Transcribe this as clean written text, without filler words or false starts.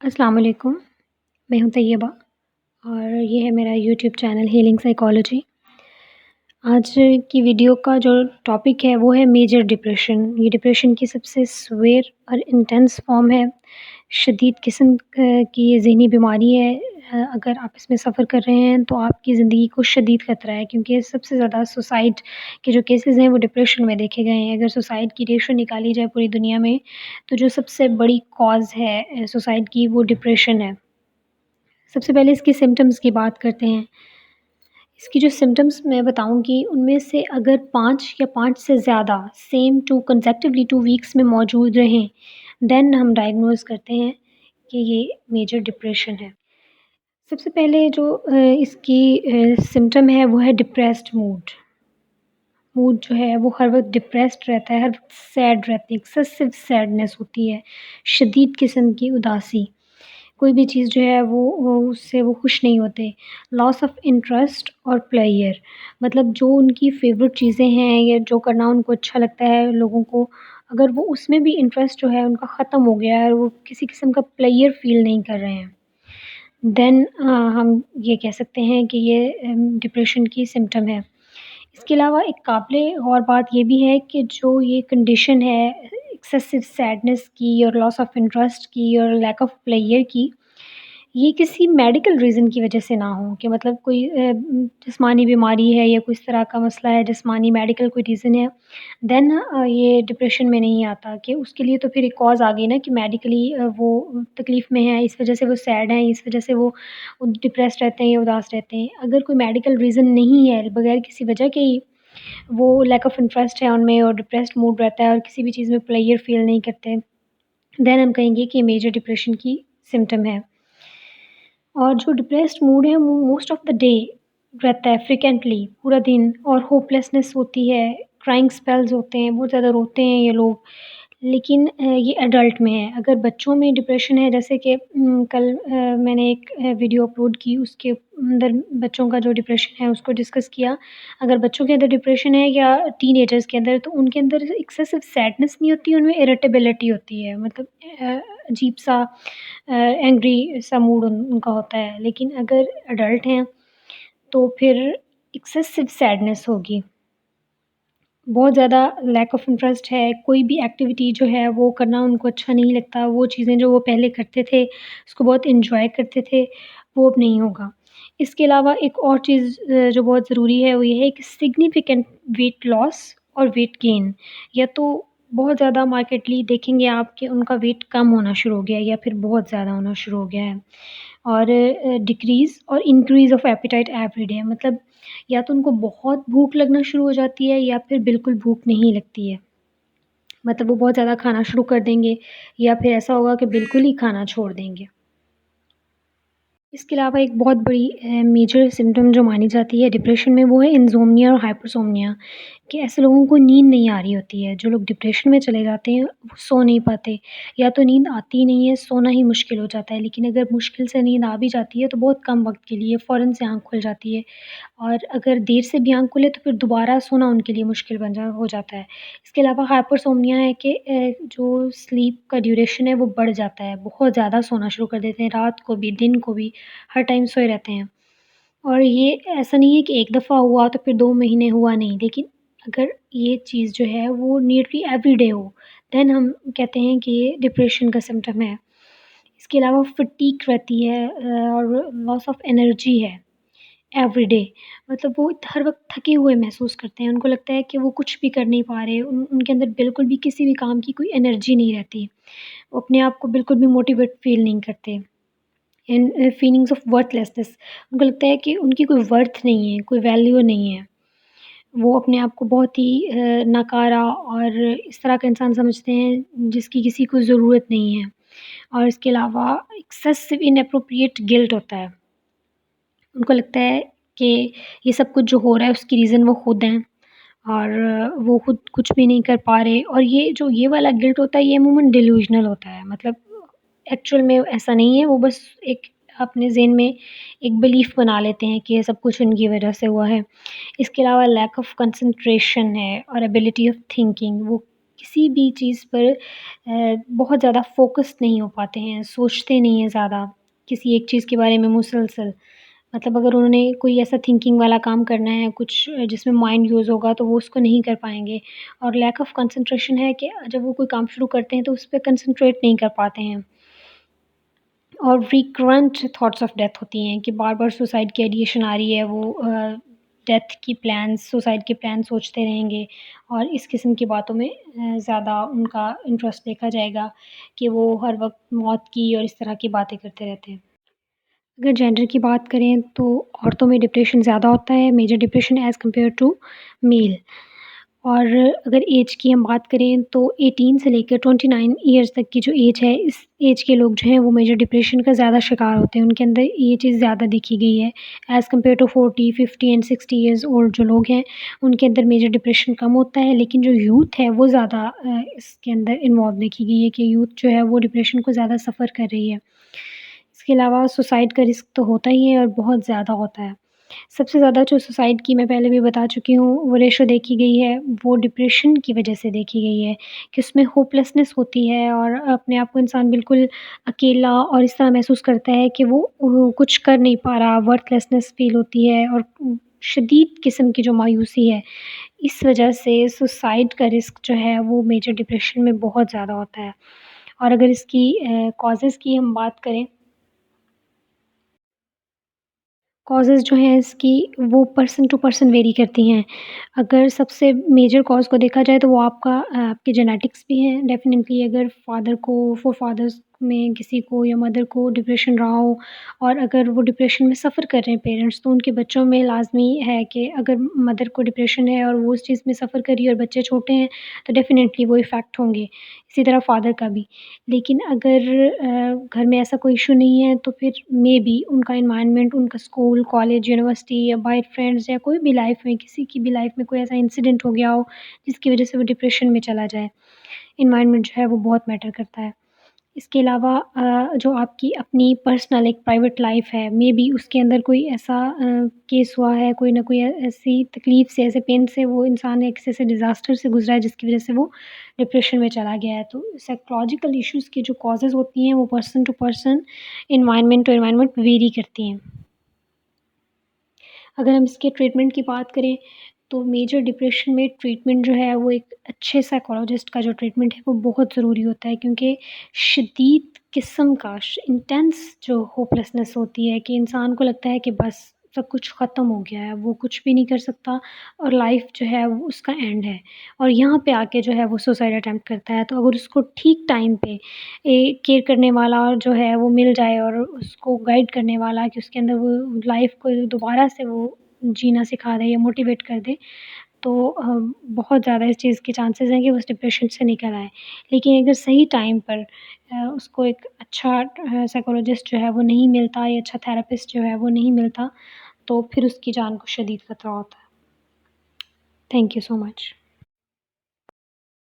अस्सलाम वालेकुम, मैं हूँ तैयबा और ये है मेरा यूट्यूब चैनल हीलिंग साइकोलॉजी। आज की वीडियो का जो टॉपिक है वो है मेजर डिप्रेशन। ये डिप्रेशन की सबसे सीवियर और इंटेंस फॉर्म है। शदीद किस्म की ये ज़हनी बीमारी है। अगर आप इसमें सफ़र कर रहे हैं तो आपकी ज़िंदगी को शदीद ख़तरा है, क्योंकि ये सबसे ज़्यादा सुसाइड के जो केसेज़ हैं वो डिप्रेशन में देखे गए हैं। अगर सुसाइड की रेशो निकाली जाए पूरी दुनिया में, तो जो सबसे बड़ी कॉज़ है सुसाइड की, वो डिप्रेशन है। सबसे पहले इसके सिम्पटम्स की बात करते हैं। इसकी जो सिम्पटम्स मैं बताऊँगी, उनमें से अगर 5 या 5 से ज़्यादा सेम टू कंसेक्टिवली 2 वीक्स में मौजूद रहें, देन हम डायग्नोज़ करते हैं कि ये मेजर डिप्रेशन है। सबसे पहले जो इसकी सिम्पटम है वो है डिप्रेस्ड मूड। मूड जो है वो हर वक़्त डिप्रेस्ड रहता है, हर वक़्त सैड रहती है, एक्सेसिव सैडनेस होती है, शदीद किस्म की उदासी। कोई भी चीज़ जो है वो उससे वो खुश नहीं होते। लॉस ऑफ इंटरेस्ट और प्लेयर, मतलब जो उनकी फ़ेवरेट चीज़ें हैं या जो करना उनको अच्छा लगता है लोगों को, अगर वो उसमें भी इंटरेस्ट जो है उनका ख़त्म हो गया है और वो किसी किस्म का प्लेयर फ़ील नहीं कर रहे हैं, देन हम ये कह सकते हैं कि ये डिप्रेशन की सिम्पटम है। इसके अलावा एक काबिले गौर बात ये भी है कि जो ये कंडीशन है एक्सेसिव सैडनेस की और लॉस ऑफ इंटरेस्ट की और लैक ऑफ प्लेयर की, ये किसी मेडिकल रीज़न की वजह से ना हो, कि मतलब कोई जिस्मानी बीमारी है या कोई इस तरह का मसला है, जिस्मानी मेडिकल कोई रीज़न है, देन ये डिप्रेशन में नहीं आता। कि उसके लिए तो फिर एक कॉज़ आ गई ना कि मेडिकली वो तकलीफ़ में है, इस वजह से वो सैड हैं, इस वजह से वो डिप्रेस्ड रहते हैं या उदास रहते हैं। अगर कोई मेडिकल रीज़न नहीं है, बगैर किसी वजह के ही वो लैक ऑफ इंटरेस्ट है उनमें और डिप्रेस्ड मूड रहता है और किसी भी चीज़ में प्लेज़र फ़ील नहीं करते, देन हम कहेंगे कि मेजर डिप्रेशन की सिम्पटम है। और जो डिप्रेस्ड मूड है वो मोस्ट ऑफ द डे रहता है फ्रीक्वेंटली, पूरा दिन, और होपलेसनेस होती है, क्राइंग स्पेल्स होते हैं, बहुत ज़्यादा रोते हैं ये लोग। लेकिन ये एडल्ट में है। अगर बच्चों में डिप्रेशन है, जैसे कि कल मैंने एक वीडियो अपलोड की, उसके अंदर बच्चों का जो डिप्रेशन है उसको डिस्कस किया। अगर बच्चों के अंदर डिप्रेशन है या टीनेजर्स के अंदर, तो उनके अंदर एक्सेसिव सैडनेस नहीं होती, उनमें इरिटेबिलिटी होती है, मतलब अजीब-सा एंग्री सा मूड उनका होता है। लेकिन अगर एडल्ट हैं तो फिर एक्सेसिव सैडनेस होगी, बहुत ज़्यादा लैक ऑफ इंटरेस्ट है, कोई भी एक्टिविटी जो है वो करना उनको अच्छा नहीं लगता, वो चीज़ें जो वो पहले करते थे, उसको बहुत एन्जॉय करते थे, वो अब नहीं होगा। इसके अलावा एक और चीज़ जो बहुत ज़रूरी है वो ये है कि सिग्निफिकेंट वेट लॉस और वेट गेन, या तो बहुत ज़्यादा मार्केटली देखेंगे आप कि उनका वेट कम होना शुरू हो गया है या फिर बहुत ज़्यादा होना शुरू हो गया है। और डिक्रीज़ और इंक्रीज़ ऑफ एपेटाइट एवरीडे, मतलब या तो उनको बहुत भूख लगना शुरू हो जाती है या फिर बिल्कुल भूख नहीं लगती है। मतलब वो बहुत ज़्यादा खाना शुरू कर देंगे या फिर ऐसा होगा कि बिल्कुल ही खाना छोड़ देंगे। इसके अलावा एक बहुत बड़ी मेजर सिम्पटम जो मानी जाती है डिप्रेशन में, वो है इनसोम्निया और हाइपरसोम्निया, कि ऐसे लोगों को नींद नहीं आ रही होती है। जो लोग डिप्रेशन में चले जाते हैं वो सो नहीं पाते, या तो नींद आती ही नहीं है, सोना ही मुश्किल हो जाता है। लेकिन अगर मुश्किल से नींद आ भी जाती है तो बहुत कम वक़्त के लिए, फ़ौरन से आँख खुल जाती है, और अगर देर से भी आँख खुले तो फिर दोबारा सोना उनके लिए मुश्किल बन जा हो जाता है। इसके अलावा हाइपरसोम्निया है कि जो स्लीप का ड्यूरेशन है वो बढ़ जाता है, बहुत ज़्यादा सोना शुरू कर देते हैं, रात को भी, दिन को भी, हर टाइम सोए रहते हैं। और ये ऐसा नहीं है कि एक दफ़ा हुआ तो फिर 2 महीने हुआ नहीं, लेकिन अगर ये चीज़ जो है वो नियरली एवरीडे हो, देन हम कहते हैं कि ये डिप्रेशन का सिम्पटम है। इसके अलावा फटीग रहती है और लॉस ऑफ एनर्जी है एवरीडे, मतलब वो हर वक़्त थके हुए महसूस करते हैं। उनको लगता है कि वो कुछ भी कर नहीं पा रहे, उनके अंदर बिल्कुल भी किसी भी काम की कोई एनर्जी नहीं रहती। वो अपने आप को बिल्कुल भी मोटिवेट फ़ील नहीं करते। एंड फीलिंग्स ऑफ वर्थलेसनेस, उनको लगता है कि उनकी कोई वर्थ नहीं है, कोई वैल्यू नहीं है। वो अपने आप को बहुत ही नकारा और इस तरह का इंसान समझते हैं जिसकी किसी को ज़रूरत नहीं है। और इसके अलावा एक्सेसिव इनएप्रोप्रिएट गिल्ट होता है। उनको लगता है कि ये सब कुछ जो हो रहा है उसकी रीज़न वो खुद हैं, और वो खुद कुछ भी नहीं कर पा रहे, और ये जो ये वाला गिल्ट होता है ये अमूमन डिल्यूज़नल होता है, मतलब एक्चुअल में ऐसा नहीं है, वो बस एक अपने ज़हन में एक बिलीफ़ बना लेते हैं कि ये सब कुछ उनकी वजह से हुआ है। इसके अलावा लैक ऑफ कंसंट्रेशन है और एबिलिटी ऑफ थिंकिंग, वो किसी भी चीज़ पर बहुत ज़्यादा फ़ोकस्ड नहीं हो पाते हैं, सोचते नहीं हैं ज़्यादा, किसी एक चीज़ के बारे में मुसलसल। मतलब अगर उन्होंने कोई ऐसा थिंकिंग वाला काम करना है, कुछ जिसमें माइंड यूज़ होगा, तो वो उसको नहीं कर पाएँगे और लैक ऑफ कंसंट्रेशन है कि जब वो कोई काम शुरू करते हैं, तो उस पे कंसंट्रेट नहीं कर पाते हैं। और रिकरेंट थॉट्स ऑफ डेथ होती हैं कि बार-बार सुसाइड की आइडिएशन आ रही है, वो डेथ की प्लान्स, सुसाइड के प्लान सोचते रहेंगे और इस किस्म की बातों में ज़्यादा उनका इंटरेस्ट देखा जाएगा कि वो हर वक़्त मौत की और इस तरह की बातें करते रहते हैं। अगर जेंडर की बात करें तो औरतों में डिप्रेशन ज़्यादा होता है, major depression as compare to male. और अगर ऐज की हम बात करें तो 18 से लेकर 29 इयर्स तक की जो ऐज है, इस ऐज के लोग जो हैं वो मेजर डिप्रेशन का ज़्यादा शिकार होते हैं। उनके अंदर ये चीज़ ज़्यादा देखी गई है as compare to 40, 50 and 60 years old जो लोग हैं, उनके अंदर मेजर डिप्रेशन कम होता है। लेकिन जो यूथ है वो ज़्यादा इसके अंदर इन्वॉल्व देखी गई है कि यूथ जो है वो डिप्रेशन को ज़्यादा सफ़र कर रही है। इसके अलावा सुसाइड का रिस्क तो होता ही है और बहुत ज़्यादा होता है। सबसे ज़्यादा जो सुसाइड की मैं पहले भी बता चुकी हूँ, वो रेशो देखी गई है, वो डिप्रेशन की वजह से देखी गई है कि उसमें होपलेसनेस होती है और अपने आप को इंसान बिल्कुल अकेला और इस तरह महसूस करता है कि वो कुछ कर नहीं पा रहा, वर्थलेसनेस फ़ील होती है और शदीद किस्म की जो मायूसी है, इस वजह से सुसाइड का रिस्क जो है वो मेजर डिप्रेशन में बहुत ज़्यादा होता है। और अगर इसकी कॉज़ेज़ की हम बात करें कॉज़ेज़ जो हैं इसकी वो पर्सन टू पर्सन वेरी करती हैं। अगर सबसे मेजर कॉज़ को देखा जाए तो वो आपके जेनेटिक्स भी हैं डेफ़िनिटली अगर फ़ादर को फ़ोरफ़ादर्स में किसी को या मदर को डिप्रेशन रहा हो और अगर वो डिप्रेशन में सफ़र कर रहे हैं पेरेंट्स तो उनके बच्चों में लाज़मी है कि अगर मदर को डिप्रेशन है और वो उस चीज़ में सफ़र कर रही है और बच्चे छोटे हैं तो डेफ़िनिटली वो इफ़ेक्ट होंगे। इसी तरह फ़ादर का भी। लेकिन अगर घर में ऐसा कोई इश्यू नहीं है तो फिर मेबी उनका एनवायरनमेंट, उनका स्कूल, कॉलेज, यूनिवर्सिटी या बाय फ्रेंड्स या कोई भी लाइफ़ में किसी की भी लाइफ़ में कोई ऐसा इंसिडेंट हो गया हो, जिसकी वज़ह से वो डिप्रेशन में चला जाए। एनवायरनमेंट जो है वो बहुत मैटर करता है। इसके अलावा जो आपकी अपनी पर्सनल एक प्राइवेट लाइफ़ है, मेबी उसके अंदर कोई ऐसा केस हुआ है, कोई ना कोई ऐसी तकलीफ़ से, ऐसे पेन से वो इंसान या किसी ऐसे डिज़ास्टर से गुज़रा है जिसकी वज़ह से वो डिप्रेशन में चला गया है। तो साइकोलॉजिकल इश्यूज़ की जो कॉज़ेज़ होती हैं वो person to person, environment to environment vary करती हैं। अगर हम इसके ट्रीटमेंट की बात करें, तो मेजर डिप्रेशन में ट्रीटमेंट जो है वो एक अच्छे साइकोलॉजिस्ट का जो ट्रीटमेंट है वो बहुत ज़रूरी होता है क्योंकि शदीद किस्म का इंटेंस जो होपलेसनेस होती है कि इंसान को लगता है कि बस सब कुछ ख़त्म हो गया है, वो कुछ भी नहीं कर सकता और लाइफ़ जो है वो उसका एंड है और यहाँ पे आके जो है वो सुसाइड अटेम्प्ट करता है। तो अगर उसको ठीक टाइम पे केयर करने वाला जो है वो मिल जाए और उसको गाइड करने वाला कि उसके अंदर वो लाइफ़ को दोबारा से वो जीना सिखा दे या मोटिवेट कर दे, तो बहुत ज़्यादा इस चीज़ के चांसेस हैं कि वो उस डिप्रेशन से निकल आए। लेकिन अगर सही टाइम पर उसको एक अच्छा साइकोलॉजिस्ट जो है वो नहीं मिलता या अच्छा थेरेपिस्ट जो है वो नहीं मिलता, तो फिर उसकी जान को शदीद खतरा होता है। Thank you so much.